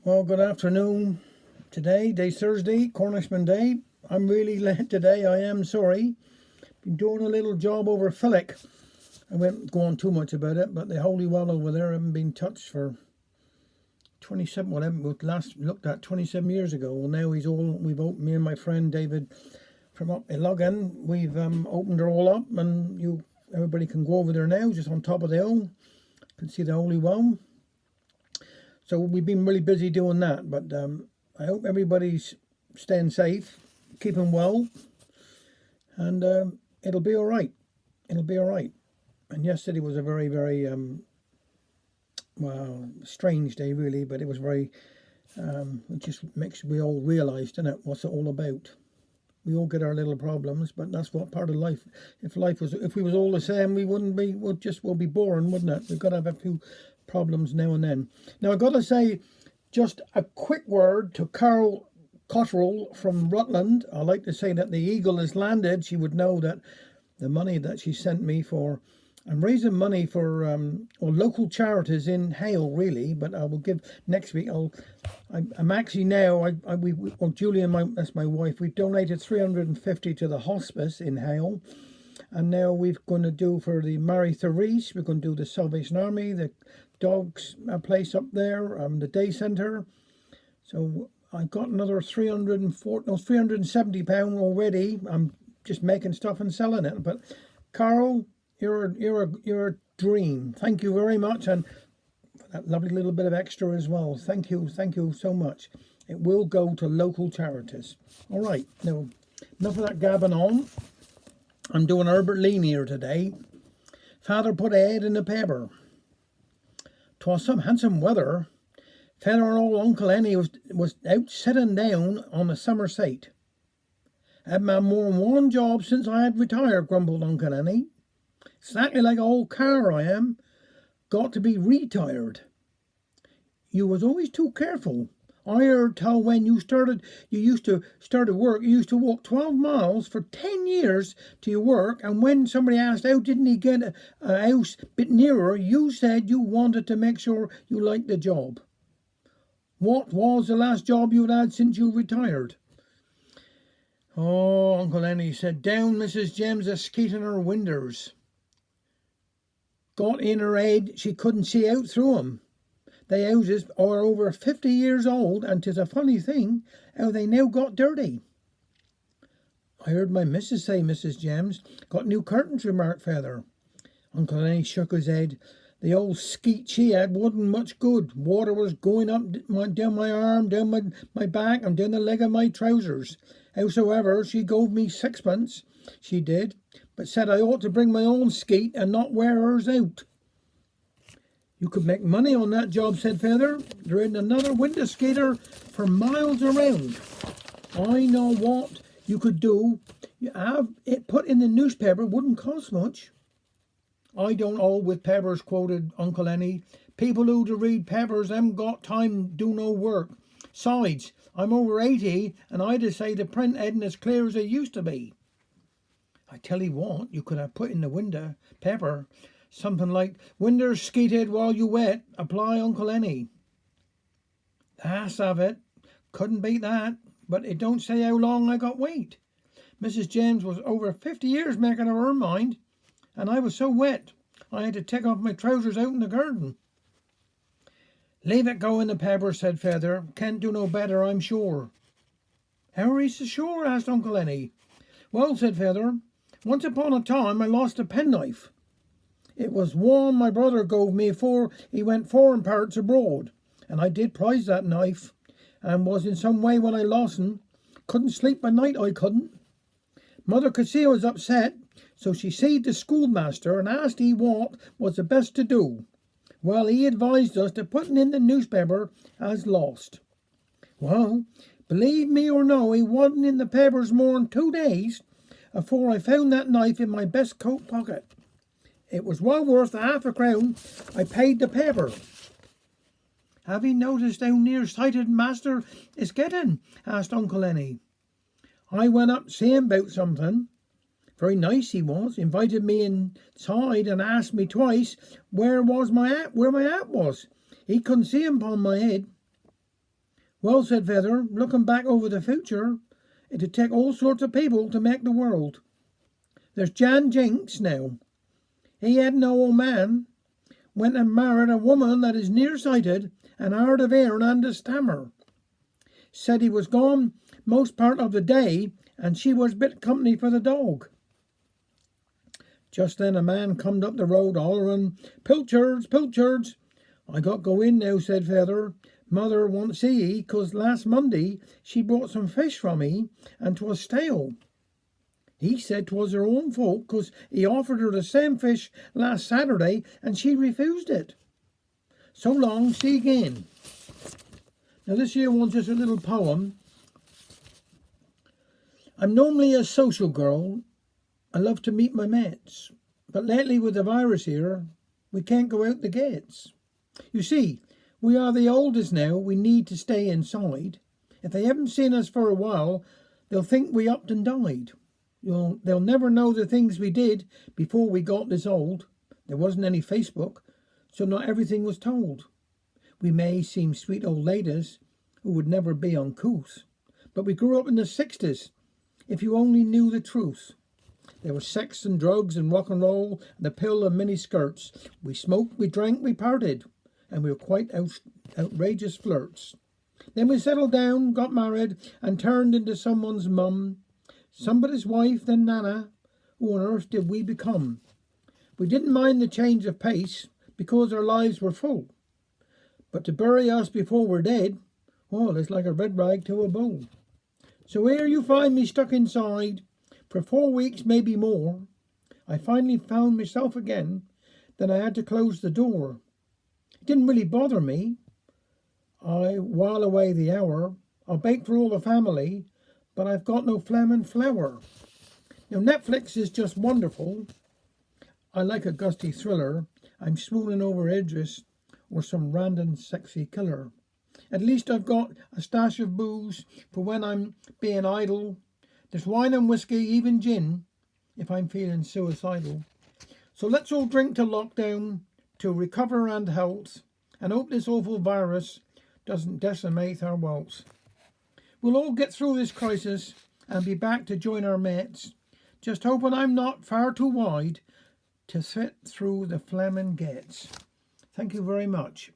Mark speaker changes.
Speaker 1: Well, good afternoon. Today, day's Thursday, Cornishman Day. I'm really late today, I am sorry. Been doing a little job over Phillick. I won't go on too much about it, but the holy well over there haven't been touched for 27, well, I haven't last looked at 27 years ago. Well, now we've opened, me and my friend David from up in Luggan, we've opened it all up, and everybody can go over there now, just on top of the hill. You can see the holy well. So we've been really busy doing that, but I hope everybody's staying safe, keeping well, and it'll be all right. It'll be all right. And yesterday was a very, very, strange day, really, but it was very, it just makes we all realise, doesn't it, what's it all about. We all get our little problems, but that's what part of life. If we was all the same, we'll be boring, wouldn't it? We've got to have a few problems now and then. Now I've got to say just a quick word to Carol Cotterill from Rutland. I like to say that the eagle has landed. She would know that the money that she sent me for, I'm raising money for local charities in Hale, really, but I will give next week. I'm actually now, Julie and that's my wife, we've donated 350 to the hospice in Hale. And now we're going to do for the Mary Therese, we're going to do the Salvation Army, the dogs place up there, the day centre. So I got another £370 already. I'm just making stuff and selling it. But Carol, you're a dream. Thank you very much, and for that lovely little bit of extra as well. Thank you so much. It will go to local charities. All right, now enough of that gabbing on. I'm doing Herbert Lean here today. Father put a head in the paper. 'Twas some handsome weather. Feather and old Uncle Henny was out sitting down on the summer seat. Had my more than one job since I had retired, grumbled Uncle Henny. Exactly like a old car I am. Got to be retired. You was always too careful. I heard tell when you used to work, you used to walk 12 miles for 10 years to your work, and when somebody asked how didn't he get a house a bit nearer, you said you wanted to make sure you liked the job. What was the last job you had since you retired? Oh, Uncle Henny said, down Mrs. Jem's a skeeting her windows. Got in her head she couldn't see out through 'em. They houses are over 50 years old, and 'tis a funny thing how they now got dirty. I heard my missus say, Mrs. Jems, got new curtains, remarked Feather. Uncle Henny shook his head. The old skeet she had wasn't much good. Water was going up down my arm, down my back, and down the leg of my trousers. Howsoever, she gave me sixpence, she did, but said I ought to bring my own skeet and not wear hers out. You could make money on that job, said Feather. There isn't another window skater for miles around. I know what you could do. You have it put in the newspaper, wouldn't cost much. I don't hold with papers, quoted Uncle Henny. People who to read papers haven't got time to do no work. Besides, I'm over 80, and I to say the print isn't as clear as it used to be. I tell you what, you could have put in the window paper something like, windows skeeted while you wet, apply Uncle Henny. That's of it. Couldn't beat that, but it don't say how long I got wait. Mrs. James was over 50 years making of her mind, and I was so wet, I had to take off my trousers out in the garden. Leave it go in the paper, said Feather. Can't do no better, I'm sure. How are you so sure? Asked Uncle Henny. Well, said Feather, once upon a time I lost a penknife. It was one my brother gave me afore he went foreign parts abroad, and I did prize that knife, and was in some way when I lost un. Couldn't sleep by night, I couldn't. Mother could see I was upset, so she seed the schoolmaster and asked he what was the best to do. Well, he advised us to put it in the newspaper as lost. Well, believe me or no, he wasn't in the papers more'n 2 days afore I found that knife in my best coat pocket. It was well worth half a crown I paid the paper. Have you noticed how near-sighted master is getting? Asked Uncle Henny. I went up to see him about something. Very nice he was. Invited me inside and asked me twice where my hat was. He couldn't see him upon my head. Well, said Feather, looking back over the future, it'd take all sorts of people to make the world. There's Jan Jinks now. He ain't no old man. Went and married a woman that is nearsighted and hard of hearing and a stammer. Said he was gone most part of the day and she was bit company for the dog. Just then a man comed up the road hollering, Pilchards, Pilchards. I got go in now, said Feather. Mother won't see ye, 'cause last Monday she brought some fish from me and 'twas stale. He said 'twas her own fault, 'cause he offered her the same fish last Saturday and she refused it. So long, see again. Now this here one's just a little poem. I'm normally a social girl. I love to meet my mates. But lately with the virus here, we can't go out the gates. You see, we are the oldest now, we need to stay inside. If they haven't seen us for a while, they'll think we upped and died. They'll never know the things we did before we got this old. There wasn't any Facebook, so not everything was told. We may seem sweet old ladies who would never be uncouth, but we grew up in the 60s, if you only knew the truth. There was sex and drugs and rock and roll and the pill and mini skirts. We smoked, we drank, we partied, and we were quite outrageous flirts. Then we settled down, got married, and turned into someone's mum, somebody's wife, then Nana. Who on earth did we become? We didn't mind the change of pace, because our lives were full. But to bury us before we're dead, well, it's like a red rag to a bull. So here you find me stuck inside, for 4 weeks, maybe more. I finally found myself again, then I had to close the door. It didn't really bother me. I while away the hour. I'll bake for all the family, but I've got no flaming flour. Now Netflix is just wonderful. I like a gusty thriller. I'm swooning over Idris or some random sexy killer. At least I've got a stash of booze for when I'm being idle. There's wine and whiskey, even gin, if I'm feeling suicidal. So let's all drink to lockdown, to recover and health, and hope this awful virus doesn't decimate our wealth. We'll all get through this crisis and be back to join our mates, just hoping I'm not far too wide to fit through the flaming gates. Thank you very much.